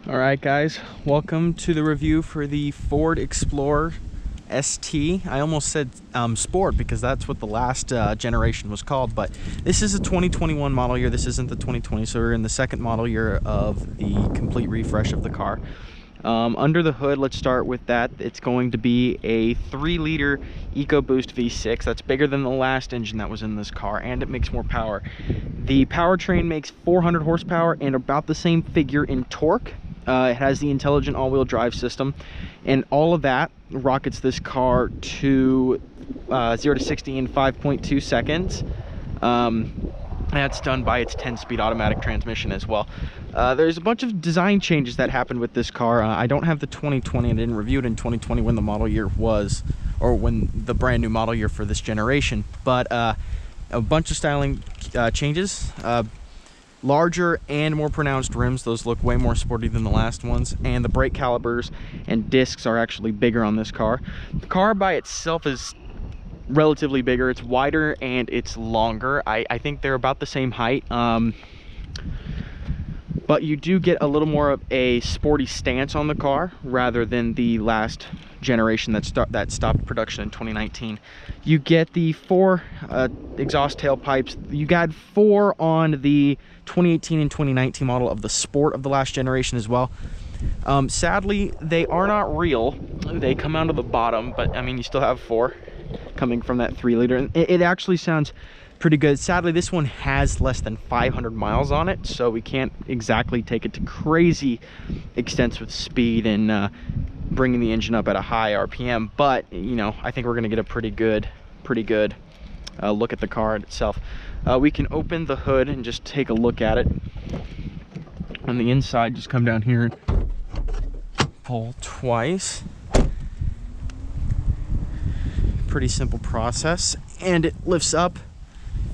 All right, guys, welcome to the review for the Ford Explorer ST. I almost said Sport because that's what the last generation was called, but this is a 2021 model year. This isn't the 2020, so we're in the second model year of the complete refresh of the car. Under the hood, let's start with that. It's going to be a 3-liter EcoBoost V6. That's bigger than the last engine that was in this car, and it makes more power. The powertrain makes 400 horsepower and about the same figure in torque. It has the intelligent all-wheel drive system, and all of that rockets this car to 0 to 60 in 5.2 seconds. That's done by its 10-speed automatic transmission as well. There's a bunch of design changes that happened with this car. I don't have the 2020, and didn't review it in 2020 when the model year was, or when the brand new model year for this generation, but a bunch of styling changes. Larger and more pronounced rims. Those look way more sporty than the last ones, and the brake calipers and discs are actually bigger on this car. The car by itself is relatively bigger. It's wider and it's longer. I think they're about the same height, but you do get a little more of a sporty stance on the car rather than the last generation that stopped production in 2019. You get the 4 exhaust tailpipes. You got 4 on the 2018 and 2019 model of the Sport of the last generation as well. Sadly, they are not real. They come out of the bottom, but I mean, you still have 4 coming from that 3-liter, and it actually sounds pretty good. Sadly, this one has less than 500 miles on it, so we can't exactly take it to crazy extents with speed and bringing the engine up at a high RPM, but you know, I think we're gonna get a pretty good look at the car itself. We can open the hood and just take a look at it. On the inside, just come down here and pull twice. Pretty simple process, and it lifts up.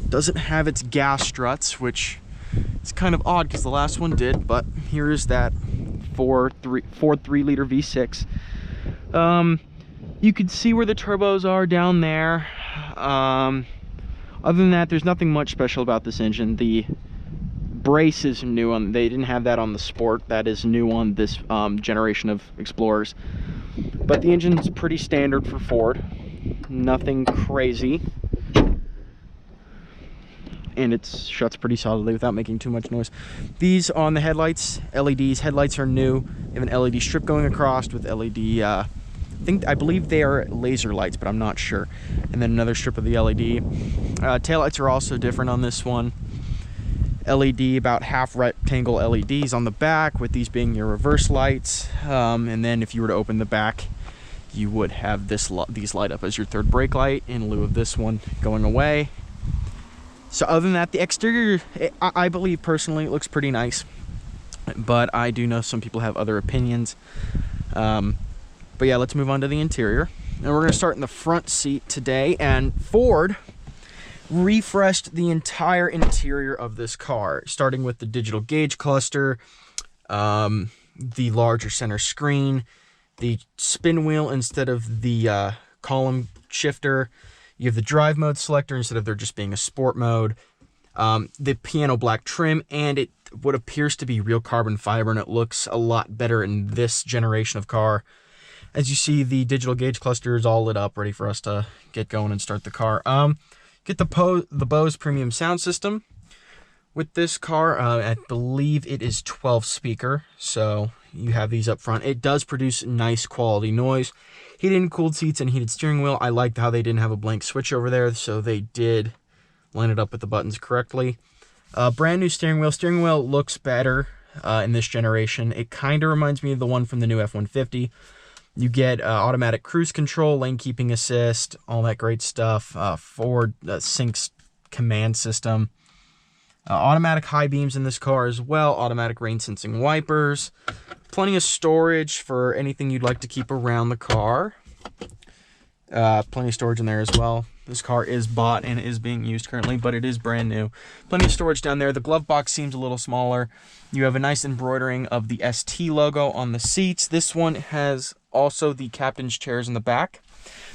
Doesn't have its gas struts, which is kind of odd because the last one did, but here is that Ford 3-liter V6. You can see where the turbos are down there. Other than that, there's nothing much special about this engine. The brace is new on, they didn't have that on the Sport. That is new on this generation of Explorers. But the engine's pretty standard for Ford. Nothing crazy. And it shuts pretty solidly without making too much noise. These on the headlights, LEDs. Headlights are new. They have an LED strip going across with LED, I believe they are laser lights, but I'm not sure. And then another strip of the LED. Taillights are also different on this one. LED, about half rectangle LEDs on the back, with these being your reverse lights. And then if you were to open the back, you would have these light up as your third brake light in lieu of this one going away. So other than that, the exterior, I believe personally, it looks pretty nice, but I do know some people have other opinions. But yeah, let's move on to the interior. And we're gonna start in the front seat today, and Ford refreshed the entire interior of this car, starting with the digital gauge cluster, the larger center screen, the spin wheel instead of the column shifter. You have the drive mode selector instead of there just being a sport mode. The piano black trim, and what appears to be real carbon fiber, and it looks a lot better in this generation of car. As you see, the digital gauge cluster is all lit up, ready for us to get going and start the car. Get the Bose premium sound system with this car. I believe it is 12 speaker, so you have these up front. It does produce nice quality noise. Heated and cooled seats and heated steering wheel. I liked how they didn't have a blank switch over there, so they did line it up with the buttons correctly. Brand new steering wheel. Steering wheel looks better in this generation. It kind of reminds me of the one from the new F-150. You get automatic cruise control, lane keeping assist, all that great stuff. Ford Sync command system. Automatic high beams in this car as well. Automatic rain sensing wipers. Plenty of storage for anything you'd like to keep around the car. Plenty of storage in there as well. This car is bought and is being used currently, but it is brand new. Plenty of storage down there. The glove box seems a little smaller. You have a nice embroidering of the ST logo on the seats. This one has also the captain's chairs in the back,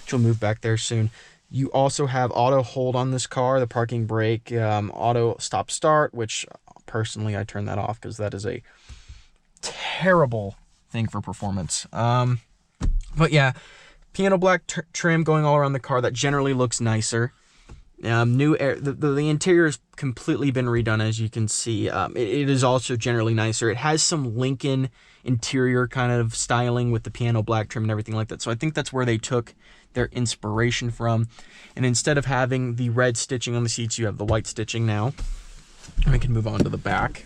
which will move back there soon. You also have auto hold on this car, the parking brake, auto stop start, which personally I turn that off because that is a terrible thing for performance. But yeah, piano black trim going all around the car. That generally looks nicer. New air. The interior has completely been redone, as you can see. It is also generally nicer. It has some Lincoln interior kind of styling with the piano black trim and everything like that. So I think that's where they took their inspiration from. And instead of having the red stitching on the seats, you have the white stitching now. And we can move on to the back.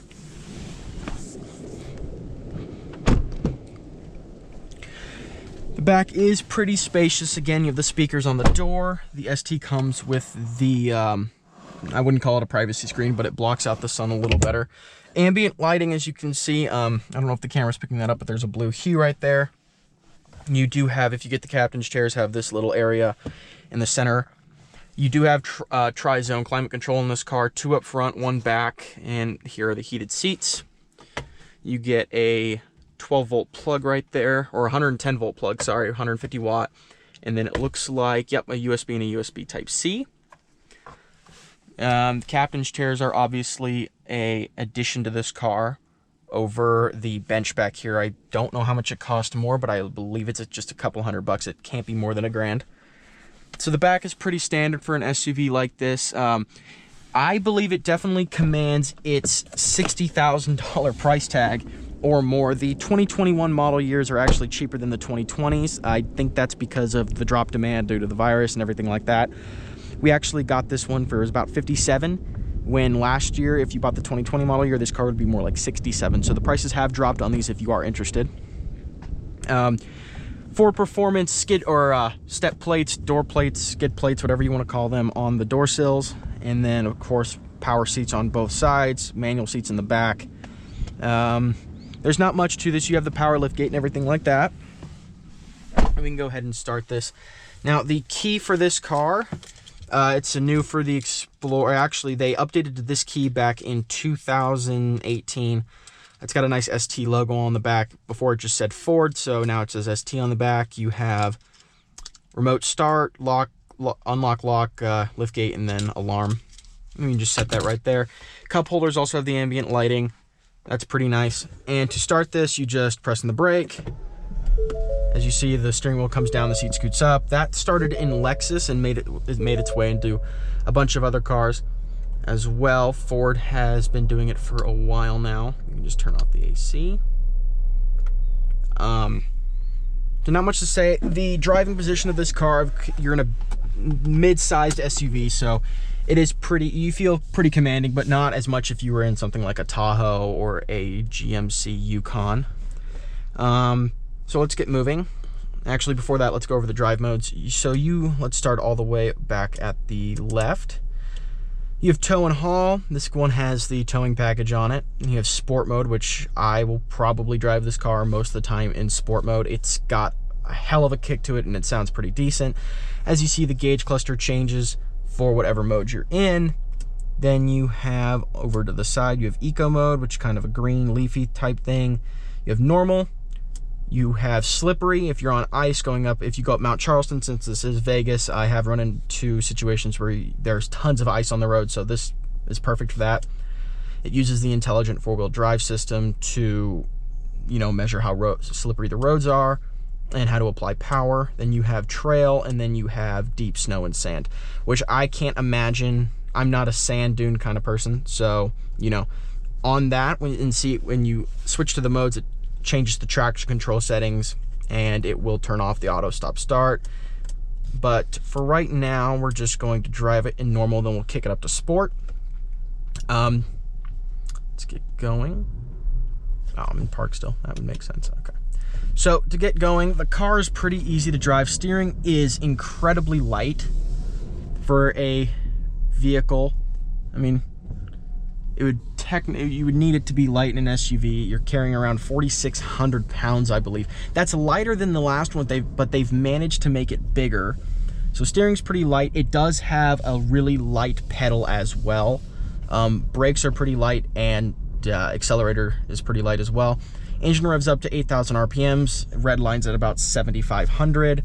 The back is pretty spacious. Again, you have the speakers on the door. The ST comes with the, I wouldn't call it a privacy screen, but it blocks out the sun a little better. Ambient lighting, as you can see, I don't know if the camera's picking that up, but there's a blue hue right there. You do have, if you get the captain's chairs, have this little area in the center. You do have tri-zone climate control in this car, 2 up front, 1 back, and here are the heated seats. You get a 12-volt plug right there, or 110-volt plug, sorry, 150 watt. And then it looks like, yep, a USB and a USB Type-C. The captain's chairs are obviously a addition to this car over the bench back here. I don't know how much it cost more, but I believe it's just a couple $100. It can't be more than $1,000. So the back is pretty standard for an SUV like this. I believe it definitely commands its $60,000 price tag or more. The 2021 model years are actually cheaper than the 2020s. I think that's because of the drop demand due to the virus and everything like that. We actually got this one for, it was about $57, when last year, if you bought the 2020 model year, this car would be more like $67. So the prices have dropped on these if you are interested. For performance, skid or step plates, door plates, skid plates, whatever you want to call them, on the door sills. And then, of course, power seats on both sides, manual seats in the back. There's not much to this. You have the power lift gate and everything like that. And we can go ahead and start this. Now, the key for this car, it's a new for the Explorer. Actually, they updated this key back in 2018. It's got a nice ST logo on the back. Before it just said Ford, so now it says ST on the back. You have remote start, unlock, lock, liftgate, and then alarm. You can just set that right there. Cup holders also have the ambient lighting. That's pretty nice. And to start this, you just press on the brake. As you see, the steering wheel comes down, the seat scoots up. That started in Lexus and made its way into a bunch of other cars as well. Ford has been doing it for a while now. You can just turn off the AC. So not much to say. The driving position of this car, you're in a mid-sized SUV, so it is pretty, you feel pretty commanding, but not as much if you were in something like a Tahoe or a GMC Yukon. So let's get moving. Actually, before that, let's go over the drive modes. So let's start all the way back at the left. You have tow and haul. This one has the towing package on it. You have sport mode, which I will probably drive this car most of the time in sport mode. It's got a hell of a kick to it, and it sounds pretty decent. As you see, the gauge cluster changes for whatever mode you're in. Then you have, over to the side, you have eco mode, which is kind of a green leafy type thing. You have normal. You have slippery if you're on ice going up. If you go up Mount Charleston, since this is Vegas, I have run into situations where there's tons of ice on the road, so this is perfect for that. It uses the intelligent four-wheel drive system to, measure how slippery the roads are and how to apply power. Then you have trail, and then you have deep snow and sand, which I can't imagine. I'm not a sand dune kind of person, so, on that, when you switch to the modes, it changes the traction control settings, and it will turn off the auto stop start. But for right now, we're just going to drive it in normal, then we'll kick it up to sport. Let's get going. Oh, I'm in park still. That would make sense. Okay. So to get going, the car is pretty easy to drive. Steering is incredibly light for a vehicle. I mean, you would need it to be light in an SUV. You're carrying around 4,600 pounds, I believe. That's lighter than the last one, but they've managed to make it bigger. So steering's pretty light. It does have a really light pedal as well. Brakes are pretty light, and accelerator is pretty light as well. Engine revs up to 8,000 RPMs. Red line's at about 7,500.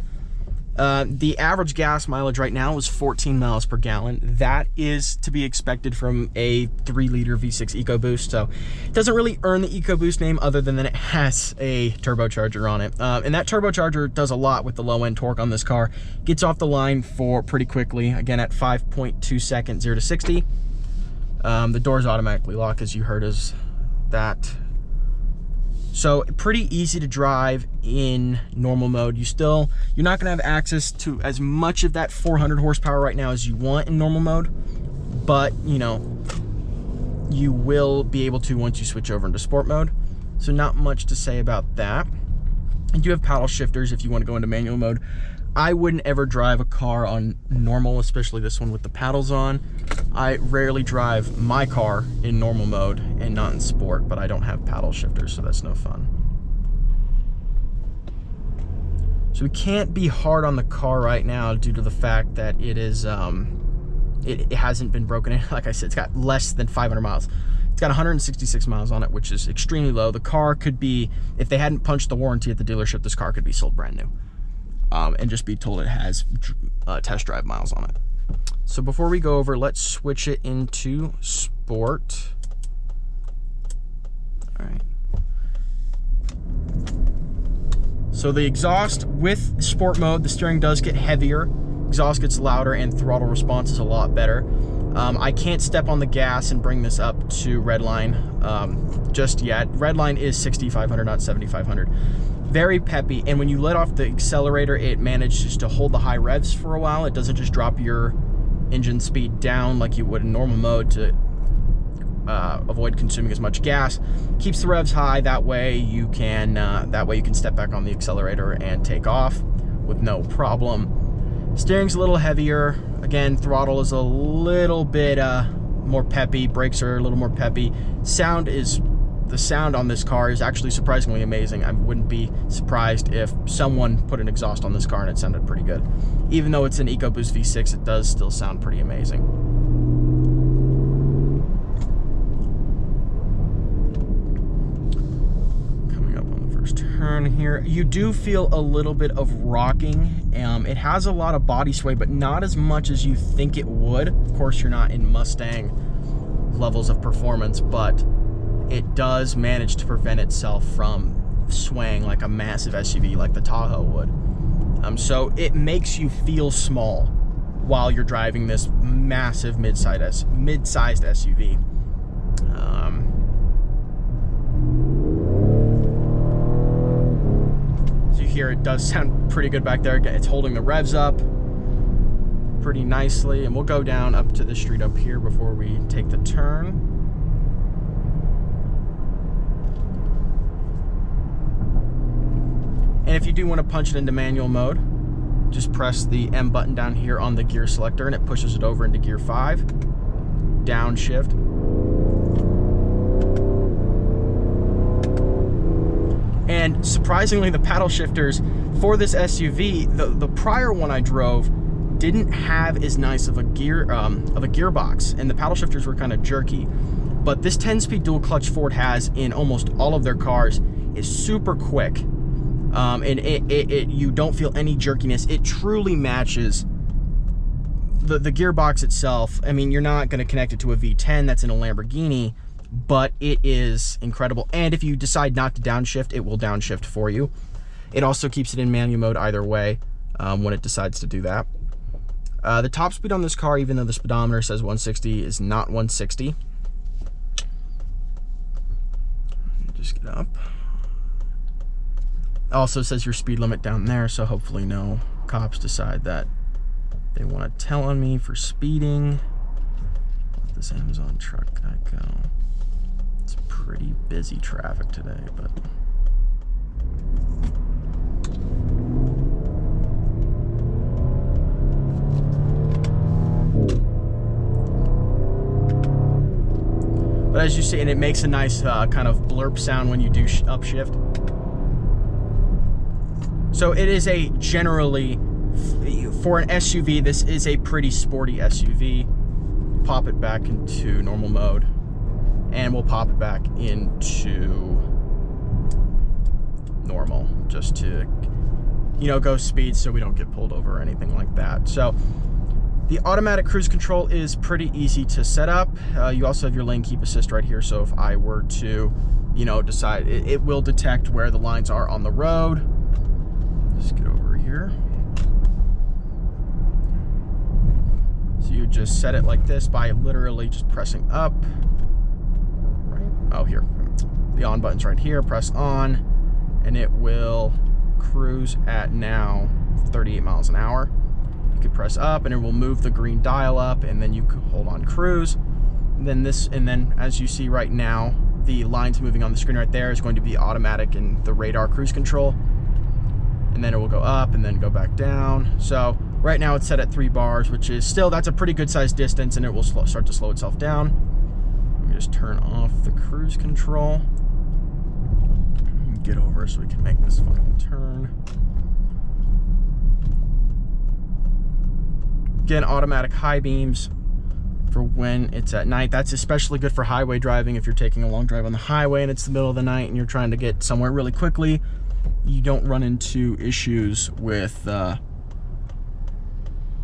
The average gas mileage right now is 14 miles per gallon. That is to be expected from a 3-liter V6 EcoBoost, so it doesn't really earn the EcoBoost name other than that it has a turbocharger on it. And that turbocharger does a lot with the low-end torque on this car. Gets off the line for pretty quickly, again at 5.2 seconds, 0 to 60. The doors automatically lock, as you heard as that. So pretty easy to drive in normal mode. You're not gonna have access to as much of that 400 horsepower right now as you want in normal mode, but you know, you will be able to once you switch over into sport mode. So not much to say about that. You do have paddle shifters if you want to go into manual mode. I wouldn't ever drive a car on normal, especially this one with the paddles on. I rarely drive my car in normal mode and not in sport, but I don't have paddle shifters, so that's no fun. So we can't be hard on the car right now due to the fact that it is, it hasn't been broken in. Like I said, it's got less than 500 miles. It's got 166 miles on it, which is extremely low. The car could be, if they hadn't punched the warranty at the dealership, this car could be sold brand new. And just be told it has test drive miles on it. So before we go over, let's switch it into sport. All right. So the exhaust with sport mode, the steering does get heavier, exhaust gets louder, and throttle response is a lot better. I can't step on the gas and bring this up to redline just yet. Redline is 6,500, not 7,500. Very peppy, and when you let off the accelerator, it manages to hold the high revs for a while. It doesn't just drop your engine speed down like you would in normal mode to avoid consuming as much gas. Keeps the revs high. That way you can step back on the accelerator and take off with no problem. Steering's a little heavier. Again, throttle is a little bit more peppy. Brakes are a little more peppy. The sound on this car is actually surprisingly amazing. I wouldn't be surprised if someone put an exhaust on this car and it sounded pretty good. Even though it's an EcoBoost V6, it does still sound pretty amazing. Coming up on the first turn here, you do feel a little bit of rocking. It has a lot of body sway, but not as much as you think it would. Of course, you're not in Mustang levels of performance, but it does manage to prevent itself from swaying like a massive SUV like the Tahoe would. So it makes you feel small while you're driving this massive mid-sized SUV. So you hear it does sound pretty good back there. It's holding the revs up pretty nicely, and we'll go down up to the street up here before we take the turn. And if you do want to punch it into manual mode, just press the M button down here on the gear selector and it pushes it over into gear 5. Downshift. And surprisingly, the paddle shifters for this SUV, the prior one I drove didn't have as nice of a gearbox, and the paddle shifters were kind of jerky. But this 10-speed dual clutch Ford has in almost all of their cars is super quick. And you don't feel any jerkiness. It truly matches the gearbox itself. I mean, you're not going to connect it to a V10 that's in a Lamborghini, but it is incredible. And if you decide not to downshift, it will downshift for you. It also keeps it in manual mode either way when it decides to do that. The top speed on this car, even though the speedometer says 160, is not 160. Just get up. Also says your speed limit down there, so hopefully no cops decide that they want to tell on me for speeding. Let this Amazon truck guy go. It's pretty busy traffic today, but as you see, and it makes a nice kind of blurp sound when you do upshift. So it is a generally, for an SUV, this is a pretty sporty SUV. Pop it back into normal mode, and we'll pop it back into normal, just to you know, go speed so we don't get pulled over or anything like that. So the automatic cruise control is pretty easy to set up. You also have your lane keep assist right here. So if I were to, you know, decide, it will detect where the lines are on the road. Let's get over here. So you just set it like this by literally just pressing up. Right? Oh, here. The on button's right here. Press on, and it will cruise at now 38 miles an hour. You could press up, and it will move the green dial up, and then you could hold on cruise. And then as you see right now, the lines moving on the screen right there is going to be automatic in the radar cruise control. And then it will go up and then go back down. So right now it's set at 3 bars, which is still, that's a pretty good sized distance, and it will start to slow itself down. Let me just turn off the cruise control. Get over so we can make this final turn. Again, automatic high beams for when it's at night. That's especially good for highway driving. If you're taking a long drive on the highway and it's the middle of the night and you're trying to get somewhere really quickly, you don't run into issues with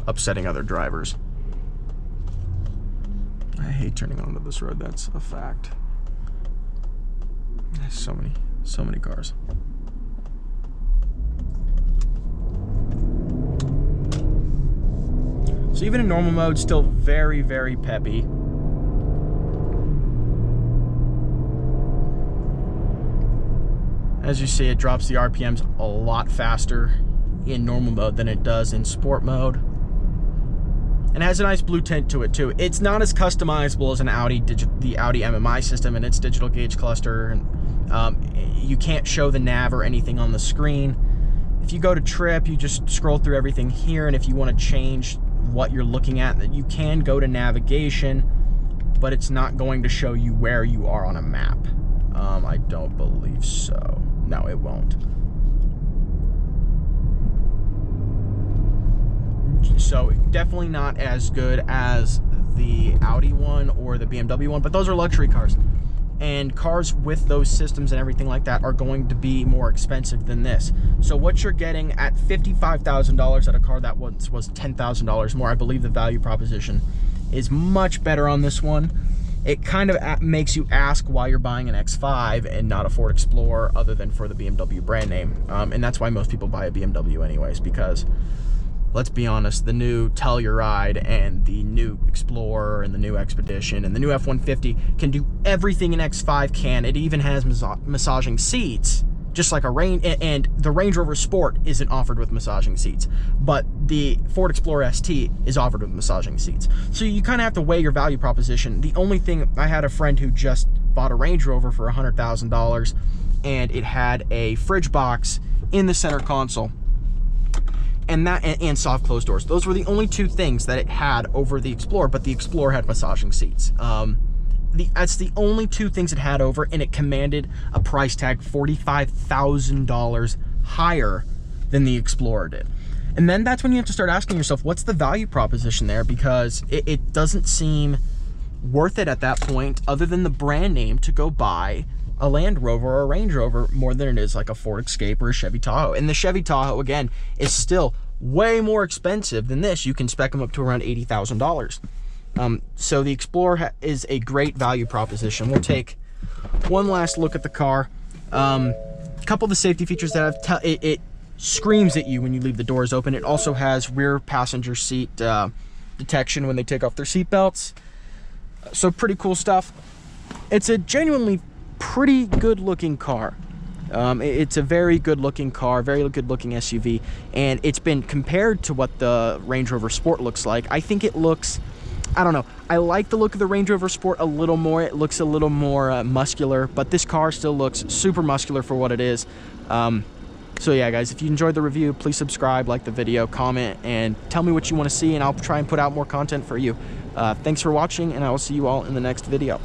upsetting other drivers. I hate turning onto this road, that's a fact. There's so many cars. So even in normal mode, still very, very peppy. As you see, it drops the RPMs a lot faster in normal mode than it does in sport mode. And it has a nice blue tint to it too. It's not as customizable as an the Audi MMI system and its digital gauge cluster. And you can't show the nav or anything on the screen. If you go to trip, you just scroll through everything here, and if you want to change what you're looking at, you can go to navigation, but it's not going to show you where you are on a map. I don't believe so. No, it won't. So definitely not as good as the Audi one or the BMW one, but those are luxury cars. And cars with those systems and everything like that are going to be more expensive than this. So what you're getting at $55,000 at a car that once was $10,000 more, I believe the value proposition is much better on this one. It kind of makes you ask why you're buying an X5 and not a Ford Explorer other than for the BMW brand name. And that's why most people buy a BMW anyways, because let's be honest, the new Telluride and the new Explorer and the new Expedition and the new F-150 can do everything an X5 can. It even has massaging seats, just like and the Range Rover Sport isn't offered with massaging seats, but the Ford Explorer ST is offered with massaging seats. So you kind of have to weigh your value proposition. The only thing, I had a friend who just bought a Range Rover for $100,000, and it had a fridge box in the center console. And soft closed doors. Those were the only two things that it had over the Explorer, but the Explorer had massaging seats. That's the only two things it had over, and it commanded a price tag $45,000 higher than the Explorer did. And then that's when you have to start asking yourself, what's the value proposition there? Because it doesn't seem worth it at that point, other than the brand name, to go buy a Land Rover or a Range Rover more than it is like a Ford Escape or a Chevy Tahoe. And the Chevy Tahoe, again, is still way more expensive than this. You can spec them up to around $80,000. So the Explorer is a great value proposition. We'll take one last look at the car. A couple of the safety features that it screams at you when you leave the doors open. It also has rear passenger seat detection when they take off their seat belts. So pretty cool stuff. It's a genuinely pretty good looking car. It's a very good looking car, very good looking SUV, and it's been compared to what the Range Rover Sport looks like. I think it looks, I don't know, I like the look of the Range Rover Sport a little more. It looks a little more muscular, but this car still looks super muscular for what it is. So yeah, guys, if you enjoyed the review, please subscribe, like the video, comment, and tell me what you want to see, and I'll try and put out more content for you. Thanks for watching, and I will see you all in the next video.